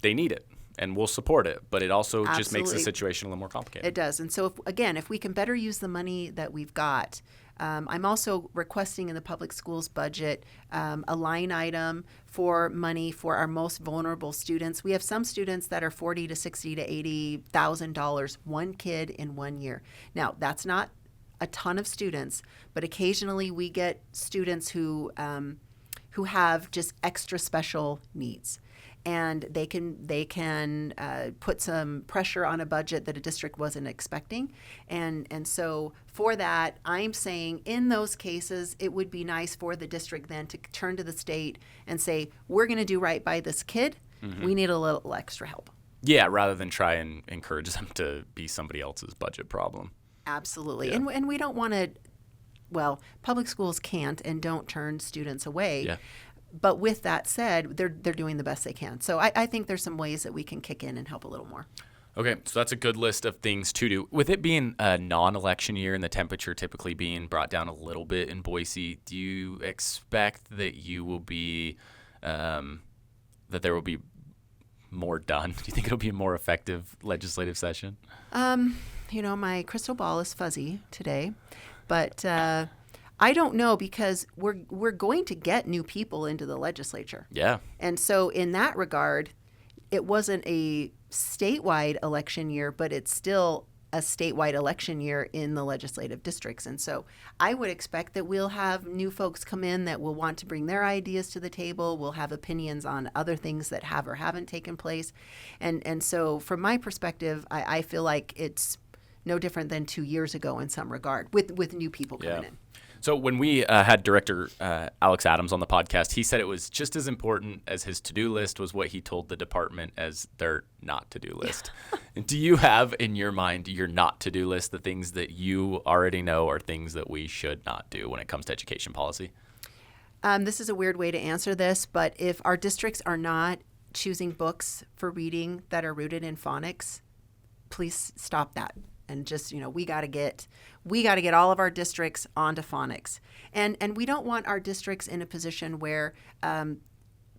they need it. And we'll support it, but it also just makes the situation a little more complicated. It does. And so, if we can better use the money that we've got, I'm also requesting in the public schools budget a line item for money for our most vulnerable students. We have some students that are $40,000 to $60,000 to $80,000, one kid in 1 year. Now, that's not a ton of students, but occasionally we get students who have just extra special needs. And they can put some pressure on a budget that a district wasn't expecting. And so for that, I'm saying in those cases, it would be nice for the district then to turn to the state and say, we're going to do right by this kid. Mm-hmm. We need a little extra help. Yeah, rather than try and encourage them to be somebody else's budget problem. Absolutely. Yeah. And we don't want to, public schools can't and don't turn students away. Yeah. But with that said, they're doing the best they can. So I think there's some ways that we can kick in and help a little more. Okay, so that's a good list of things to do. With it being a non-election year and the temperature typically being brought down a little bit in Boise, do you expect that you will be, that there will be more done? Do you think it'll be a more effective legislative session? My crystal ball is fuzzy today, but I don't know, because we're going to get new people into the legislature. Yeah. And so in that regard, it wasn't a statewide election year, but it's still a statewide election year in the legislative districts. And so I would expect that we'll have new folks come in that will want to bring their ideas to the table. We'll have opinions on other things that have or haven't taken place. And so from my perspective, I feel like it's no different than 2 years ago in some regard with new people coming in. So when we had Director Alex Adams on the podcast, he said it was just as important as his to-do list was what he told the department as their not to-do list. Do you have in your mind your not to-do list, the things that you already know are things that we should not do when it comes to education policy? This is a weird way to answer this, but if our districts are not choosing books for reading that are rooted in phonics, please stop that. And just, we got to get all of our districts onto phonics. And we don't want our districts in a position where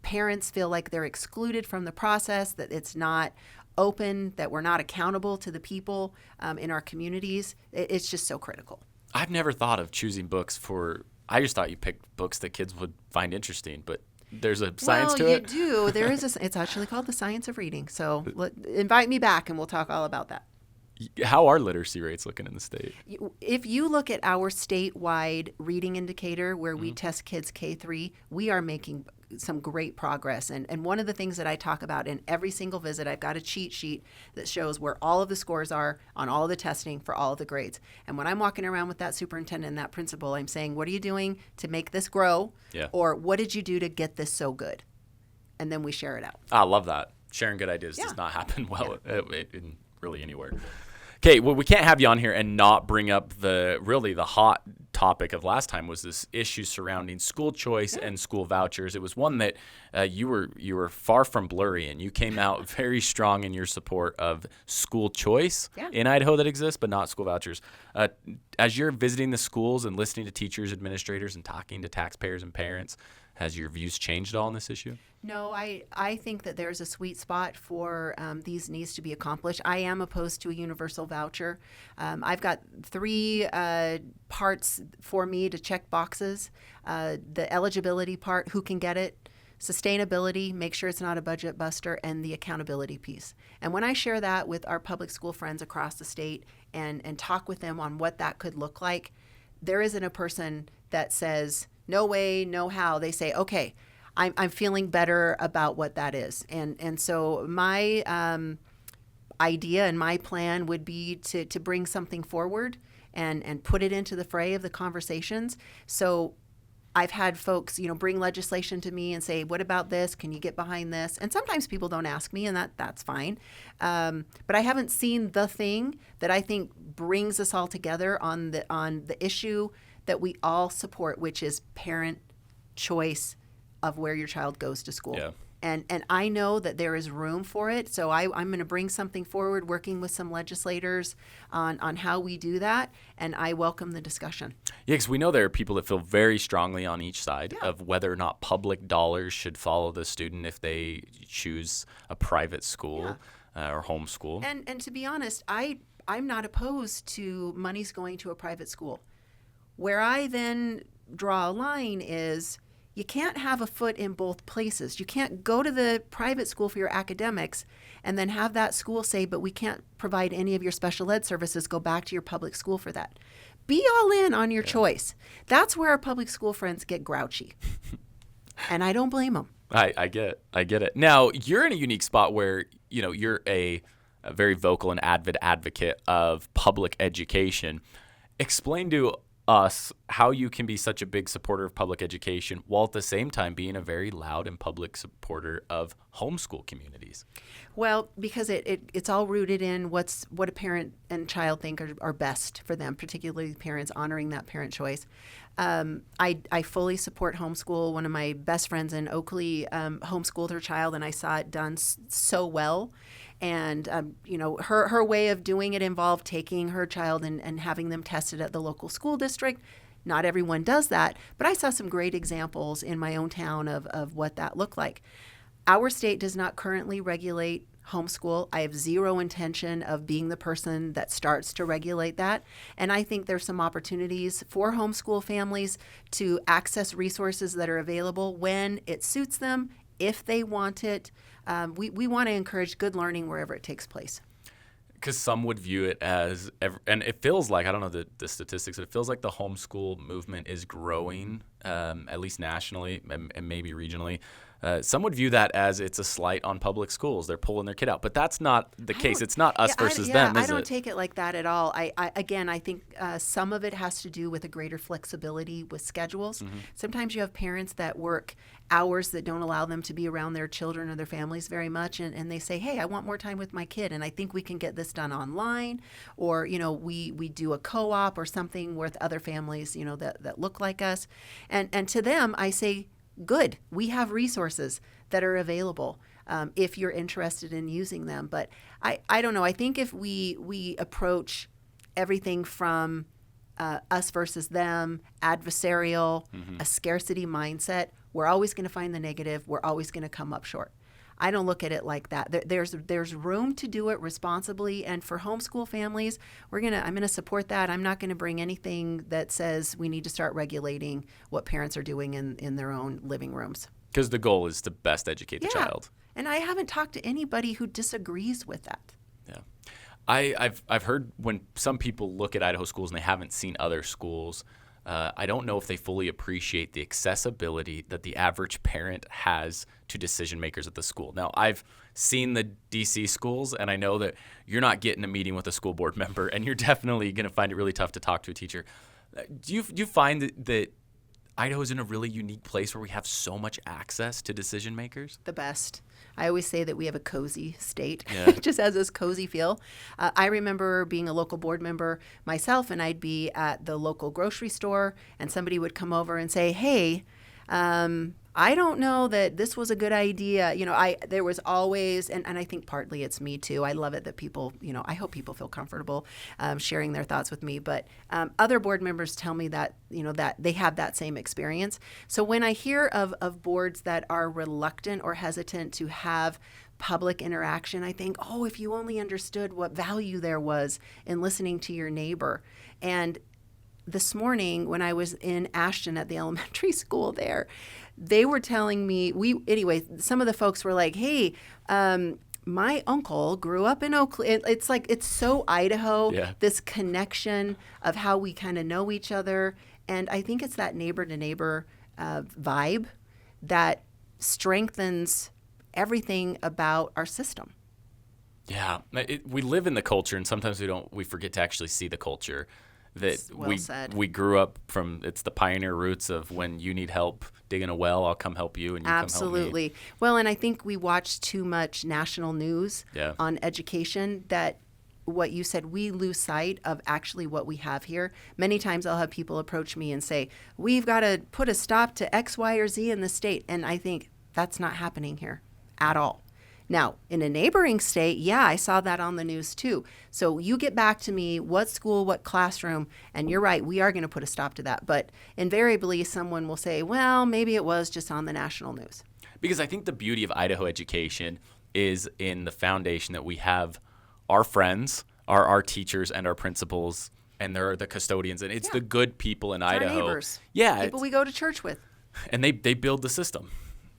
parents feel like they're excluded from the process, that it's not open, that we're not accountable to the people in our communities. It's just so critical. I've never thought of choosing books I just thought you picked books that kids would find interesting, but there's a science to it? Well, you do. There is it's actually called The Science of Reading. So invite me back and we'll talk all about that. How are literacy rates looking in the state? If you look at our statewide reading indicator where we test kids K-3, we are making some great progress. And one of the things that I talk about in every single visit, I've got a cheat sheet that shows where all of the scores are on all of the testing for all of the grades. And when I'm walking around with that superintendent and that principal, I'm saying, what are you doing to make this grow? Yeah. Or what did you do to get this so good? And then we share it out. I love that. Sharing good ideas does not happen well in really anywhere. Okay, well, we can't have you on here and not bring up the hot topic of last time was this issue surrounding school choice and school vouchers. It was one that you were far from blurry, and you came out very strong in your support of school choice in Idaho that exists, but not school vouchers. As you're visiting the schools and listening to teachers, administrators, and talking to taxpayers and parents, has your views changed at all on this issue? No, I think that there's a sweet spot for these needs to be accomplished. I am opposed to a universal voucher. I've got 3 parts for me to check boxes. The eligibility part, who can get it, sustainability, make sure it's not a budget buster, and the accountability piece. And when I share that with our public school friends across the state and talk with them on what that could look like, there isn't a person that says, no way, no how. They say, okay, I'm feeling better about what that is. And so my idea and my plan would be to bring something forward and put it into the fray of the conversations. So I've had folks, bring legislation to me and say, what about this? Can you get behind this? And sometimes people don't ask me, and that's fine. But I haven't seen the thing that I think brings us all together on the issue that we all support, which is parent choice of where your child goes to school. Yeah. And I know that there is room for it. So I'm going to bring something forward, working with some legislators on how we do that. And I welcome the discussion. Yeah, because we know there are people that feel very strongly on each side of whether or not public dollars should follow the student if they choose a private school or homeschool. And to be honest, I'm not opposed to monies going to a private school. Where I then draw a line is you can't have a foot in both places. You can't go to the private school for your academics and then have that school say, but we can't provide any of your special ed services. Go back to your public school for that. Be all in on your choice. That's where our public school friends get grouchy. And I don't blame them. I get it. Now, you're in a unique spot where, you're a very vocal and avid advocate of public education. Explain to us how you can be such a big supporter of public education while at the same time being a very loud and public supporter of homeschool communities. Well, because it's all rooted in what a parent and child think are best for them, particularly parents honoring that parent choice. I fully support homeschool. One of my best friends in Oakley homeschooled her child, and I saw it done so well. And, her way of doing it involved taking her child and having them tested at the local school district. Not everyone does that, but I saw some great examples in my own town of what that looked like. Our state does not currently regulate homeschool. I have zero intention of being the person that starts to regulate that. And I think there's some opportunities for homeschool families to access resources that are available when it suits them, if they want it. We want to encourage good learning wherever it takes place. Because some would view it as, and it feels like, I don't know the statistics, but it feels like the homeschool movement is growing, at least nationally and maybe regionally. Some would view that as it's a slight on public schools. They're pulling their kid out. But that's not the case. It's not us versus them, is it? I don't take it like that at all. I think some of it has to do with a greater flexibility with schedules. Mm-hmm. Sometimes you have parents that work hours that don't allow them to be around their children or their families very much. And they say, hey, I want more time with my kid. And I think we can get this done online. Or, we do a co-op or something with other families, that look like us. And to them, I say, good. We have resources that are available if you're interested in using them. But I don't know. I think if we approach everything from us versus them, adversarial, a scarcity mindset, we're always going to find the negative. We're always going to come up short. I don't look at it like that. There's room to do it responsibly, and for homeschool families, I'm gonna support that. I'm not gonna bring anything that says we need to start regulating what parents are doing in their own living rooms. Because the goal is to best educate the child. And I haven't talked to anybody who disagrees with that. Yeah, I've heard when some people look at Idaho schools and they haven't seen other schools. I don't know if they fully appreciate the accessibility that the average parent has to decision makers at the school. Now, I've seen the DC schools, and I know that you're not getting a meeting with a school board member, and you're definitely going to find it really tough to talk to a teacher. Do you find that Idaho is in a really unique place where we have so much access to decision makers? The best. I always say that we have a cozy state. Yeah. It just has this cozy feel. I remember being a local board member myself, and I'd be at the local grocery store, and somebody would come over and say, hey, I don't know that this was a good idea. There was always, and I think partly it's me too. I love it that people, I hope people feel comfortable sharing their thoughts with me. But other board members tell me that, that they have that same experience. So when I hear of boards that are reluctant or hesitant to have public interaction, I think, if you only understood what value there was in listening to your neighbor. And this morning when I was in Ashton at the elementary school there, they were telling me, some of the folks were like, hey, my uncle grew up in Oakley. It's so Idaho, this connection of how we kind of know each other. And I think it's that neighbor to neighbor vibe that strengthens everything about our system. Yeah, we live in the culture, and sometimes we forget to actually see the culture. That we grew up from. It's the pioneer roots of when you need help digging a well, I'll come help you, and you Absolutely. come help me. Well, and I think we watch too much national news on education that what you said, we lose sight of actually what we have here. Many times I'll have people approach me and say, we've got to put a stop to X, Y, or Z in the state. And I think that's not happening here at all. Now, in a neighboring state, I saw that on the news too. So you get back to me, what school, what classroom, and you're right, we are going to put a stop to that. But invariably, someone will say, well, maybe it was just on the national news. Because I think the beauty of Idaho education is in the foundation that we have our friends, our teachers, and our principals, and they're the custodians, and it's the good people in Idaho. Our neighbors. Yeah. People we go to church with. And they build the system.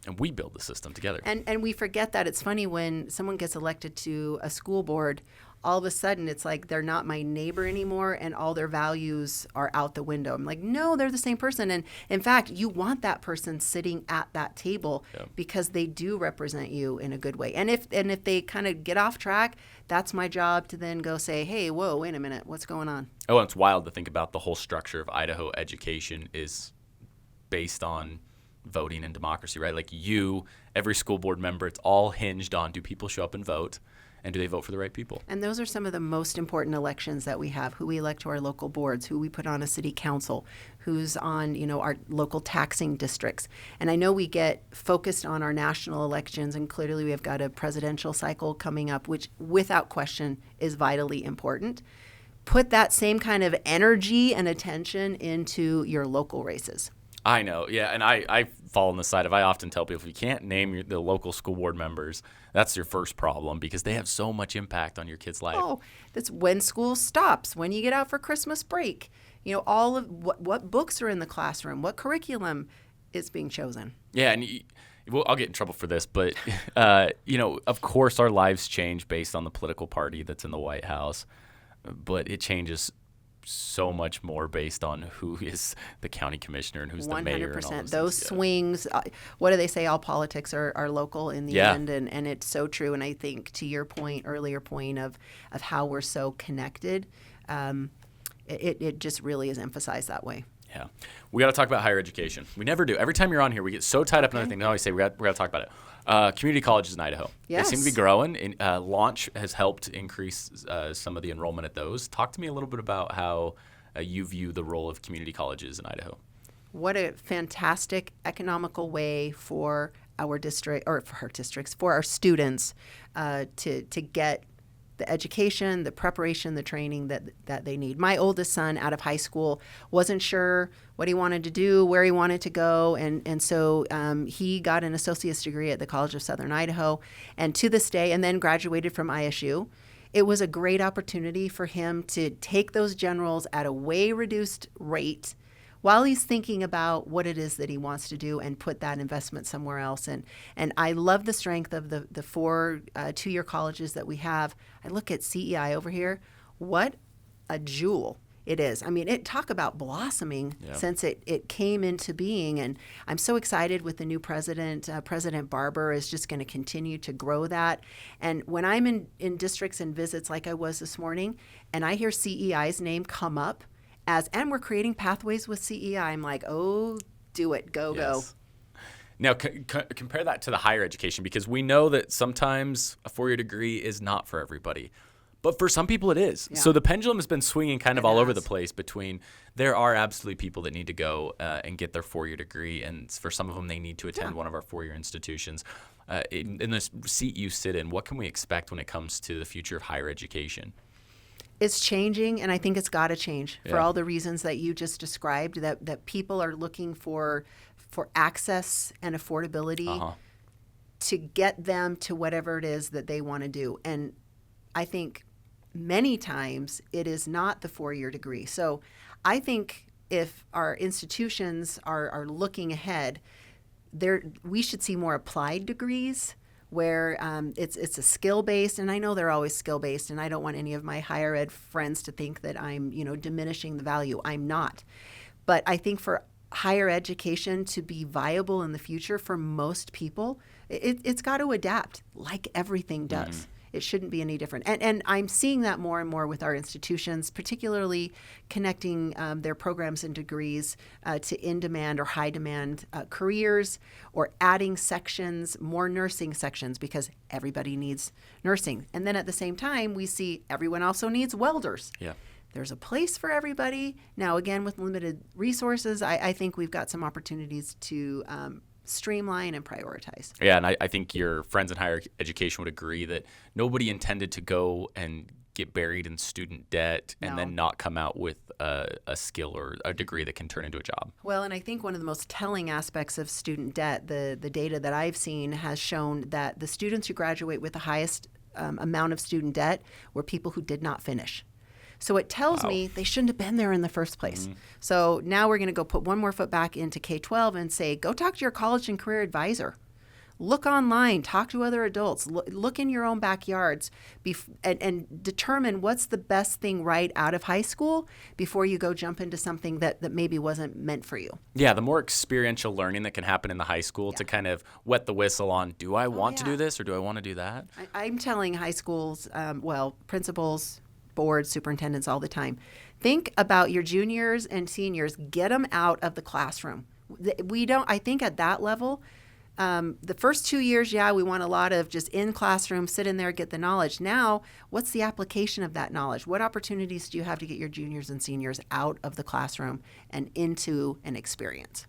And we build the system together. And we forget that. It's funny when someone gets elected to a school board, all of a sudden it's like they're not my neighbor anymore and all their values are out the window. I'm like, no, they're the same person. And in fact, you want that person sitting at that table because they do represent you in a good way. And if they kind of get off track, that's my job to then go say, hey, whoa, wait a minute, what's going on? Oh, and it's wild to think about the whole structure of Idaho education is based on voting and democracy, right? Like every school board member, it's all hinged on, do people show up and vote, and do they vote for the right people? And those are some of the most important elections that we have, who we elect to our local boards, who we put on a city council, who's on, our local taxing districts. And I know we get focused on our national elections, and clearly we have got a presidential cycle coming up, which without question is vitally important. Put that same kind of energy and attention into your local races. I know, yeah, and I fall on the side of, I often tell people, if you can't name the local school board members, that's your first problem, because they have so much impact on your kid's life. Oh, that's when school stops, when you get out for Christmas break. All of what books are in the classroom, what curriculum is being chosen. Yeah, and well, I'll get in trouble for this, but of course our lives change based on the political party that's in the White House, but it changes so much more based on who is the county commissioner and who's the mayor. 100%. And all those swings, what do they say? All politics are local in the end, and it's so true. And I think to your earlier point of how we're so connected, it just really is emphasized that way. Yeah. We got to talk about higher education. We never do. Every time you're on here, we get so tied up in other things. We always say we got to talk about it. Community colleges in Idaho. Yes. They seem to be growing. Launch has helped increase some of the enrollment at those. Talk to me a little bit about how you view the role of community colleges in Idaho. What a fantastic economical way for our district, or for our districts, for our students to get the education, the preparation, the training that they need. My oldest son, out of high school, wasn't sure what he wanted to do, where he wanted to go, and so he got an associate's degree at the College of Southern Idaho, and to this day, and then graduated from ISU. It was a great opportunity for him to take those generals at a way reduced rate while he's thinking about what it is that he wants to do and put that investment somewhere else. And I love the strength of the 4 two-year colleges that we have. I look at CEI over here. What a jewel it is. I mean, talk about blossoming since it came into being. And I'm so excited with the new president. President Barber is just going to continue to grow that. And when I'm in districts and visits like I was this morning, and I hear CEI's name come up, and we're creating pathways with CEI, I'm like, oh, do it, go. Now, compare that to the higher education, because we know that sometimes a 4-year degree is not for everybody. But for some people it is. Yeah. So the pendulum has been swinging kind of all over the place between, there are absolutely people that need to go and get their 4-year degree, and for some of them they need to attend one of our 4-year institutions. In this seat you sit in, what can we expect when it comes to the future of higher education? It's changing, and I think it's got to change for all the reasons that you just described, that people are looking for access and affordability to get them to whatever it is that they want to do. And I think many times it is not the 4-year degree. So I think if our institutions are looking ahead, we should see more applied degrees, where it's a skill-based, and I know they're always skill-based, and I don't want any of my higher ed friends to think that I'm, diminishing the value. I'm not. But I think for higher education to be viable in the future for most people, it's got to adapt like everything does. Mm-hmm. It shouldn't be any different. And I'm seeing that more and more with our institutions, particularly connecting their programs and degrees to in-demand or high-demand careers, or adding sections, more nursing sections, because everybody needs nursing. And then at the same time, we see everyone also needs welders. Yeah. There's a place for everybody. Now, again, with limited resources, I think we've got some opportunities to streamline and prioritize. Yeah, and I think your friends in higher education would agree that nobody intended to go and get buried in student debt and then not come out with a skill or a degree that can turn into a job. Well, and I think one of the most telling aspects of student debt, the data that I've seen has shown that the students who graduate with the highest amount of student debt were people who did not finish. So it tells me they shouldn't have been there in the first place. Mm-hmm. So now we're going to go put one more foot back into K-12 and say, go talk to your college and career advisor. Look online, talk to other adults, look in your own backyards, and determine what's the best thing right out of high school before you go jump into something that maybe wasn't meant for you. Yeah, the more experiential learning that can happen in the high school to kind of wet the whistle on, do I want to do this or do I want to do that? I'm telling high schools, principals, boards, superintendents all the time, think about your juniors and seniors. Get them out of the classroom. I think at that level, the first 2 years, we want a lot of just in classroom, sit in there, get the knowledge. Now, what's the application of that knowledge? What opportunities do you have to get your juniors and seniors out of the classroom and into an experience?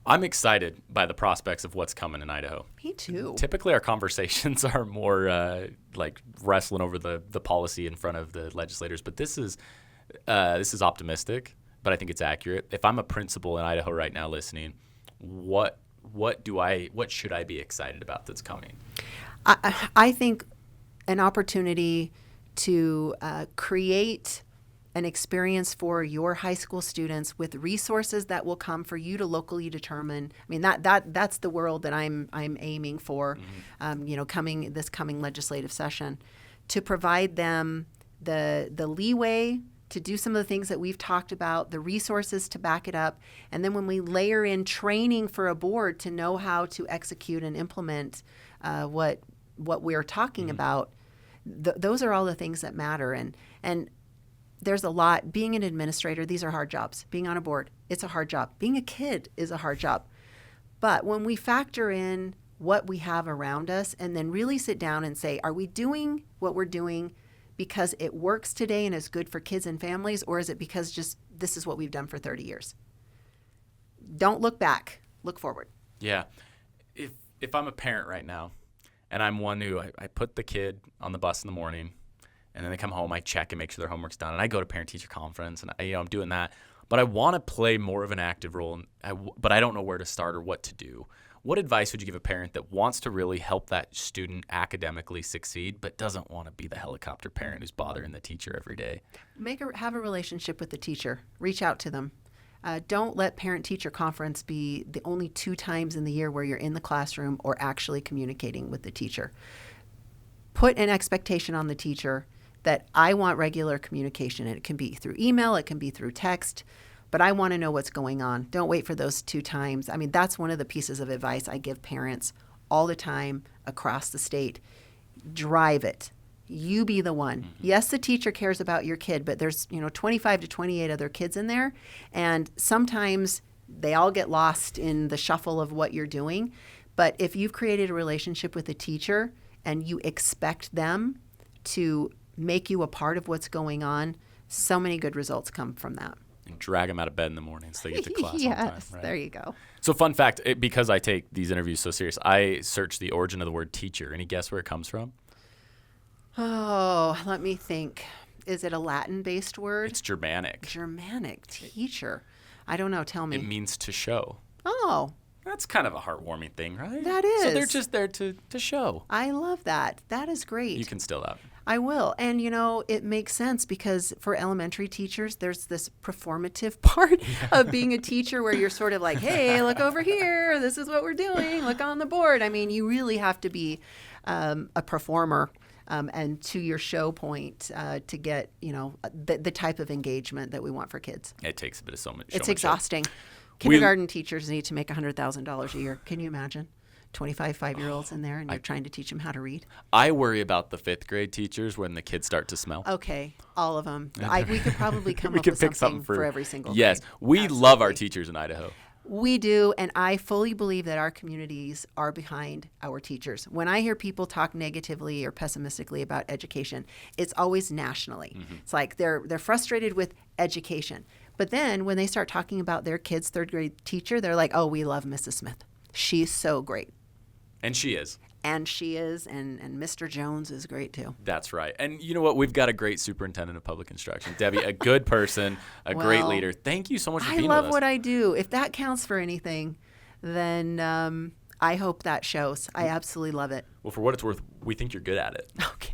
I'm excited by the prospects of what's coming in Idaho. Me too. Typically, our conversations are more like wrestling over the policy in front of the legislators, but this is optimistic, but I think it's accurate. If I'm a principal in Idaho right now listening, what what should I be excited about that's coming? I think an opportunity to create an experience for your high school students with resources that will come for you to locally determine. I mean, that's the world that I'm aiming for, this coming legislative session, to provide them the leeway to do some of the things that we've talked about, the resources to back it up, and then when we layer in training for a board to know how to execute and implement what we're talking about, those are all the things that matter. And there's a lot. Being an administrator, these are hard jobs. Being on a board, it's a hard job. Being a kid is a hard job. But when we factor in what we have around us and then really sit down and say, are we doing what we're doing because it works today and is good for kids and families, or is it because just this is what we've done for 30 years? Don't look back. Look forward. Yeah. If I'm a parent right now and I'm one who I put the kid on the bus in the morning and then they come home, I check and make sure their homework's done, and I go to parent-teacher conference and I'm doing that, but I want to play more of an active role, but I don't know where to start or what to do. What advice would you give a parent that wants to really help that student academically succeed but doesn't want to be the helicopter parent who's bothering the teacher every day? Have a relationship with the teacher. Reach out to them. Don't let parent-teacher conference be the only 2 times in the year where you're in the classroom or actually communicating with the teacher. Put an expectation on the teacher that I want regular communication. And it can be through email, it can be through text, but I want to know what's going on. Don't wait for those 2 times. I mean, that's one of the pieces of advice I give parents all the time across the state. Drive it. You be the one. Mm-hmm. Yes, the teacher cares about your kid, but there's 25 to 28 other kids in there, and sometimes they all get lost in the shuffle of what you're doing. But if you've created a relationship with a teacher and you expect them to make you a part of what's going on, so many good results come from that. And drag them out of bed in the morning so they get to class yes, on time. Right? There you go. So fun fact, because I take these interviews so serious, I searched the origin of the word teacher. Any guess where it comes from? Oh, let me think. Is it a Latin-based word? It's Germanic. Germanic, teacher. I don't know. Tell me. It means to show. Oh. That's kind of a heartwarming thing, right? That is. So they're just there to show. I love that. That is great. You can still that. I will. And, it makes sense because for elementary teachers, there's this performative part of being a teacher where you're sort of like, hey, look over here. This is what we're doing. Look on the board. I mean, you really have to be a performer and to your show point to get, the type of engagement that we want for kids. It takes a bit of so much. It's exhausting. Kindergarten teachers need to make $100,000 a year. Can you imagine? 25 5-year-olds in there, and you're trying to teach them how to read. I worry about the 5th grade teachers when the kids start to smell. Okay, all of them. We could probably come up with something for every single Yes, grade. We Absolutely. Love our teachers in Idaho. We do, and I fully believe that our communities are behind our teachers. When I hear people talk negatively or pessimistically about education, it's always nationally. Mm-hmm. It's like they're frustrated with education. But then when they start talking about their kid's 3rd grade teacher, they're like, oh, we love Mrs. Smith. She's so great. And she is. And she is, and Mr. Jones is great too. That's right. And you know what? We've got a great superintendent of public instruction. Debbie, a good person, great leader. Thank you so much for being with us. I love what I do. If that counts for anything, then I hope that shows. I absolutely love it. Well, for what it's worth, we think you're good at it. Okay.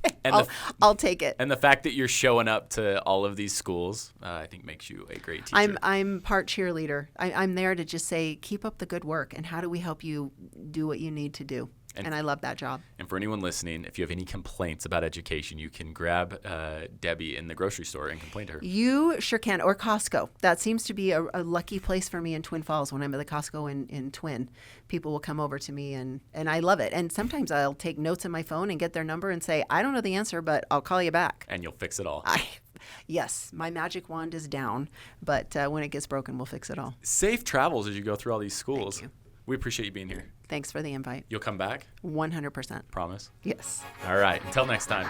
I'll take it. And the fact that you're showing up to all of these schools, I think makes you a great teacher. I'm part cheerleader. I'm there to just say, keep up the good work, and how do we help you do what you need to do? And I love that job. And for anyone listening, if you have any complaints about education, you can grab Debbie in the grocery store and complain to her. You sure can. Or Costco. That seems to be a lucky place for me in Twin Falls. When I'm at the Costco in Twin, people will come over to me, and I love it. And sometimes I'll take notes in my phone and get their number and say, I don't know the answer, but I'll call you back. And you'll fix it all. Yes, my magic wand is down, but when it gets broken, we'll fix it all. Safe travels as you go through all these schools. Thank you. We appreciate you being here. Thanks for the invite. You'll come back? 100%. Promise? Yes. All right. Until next time.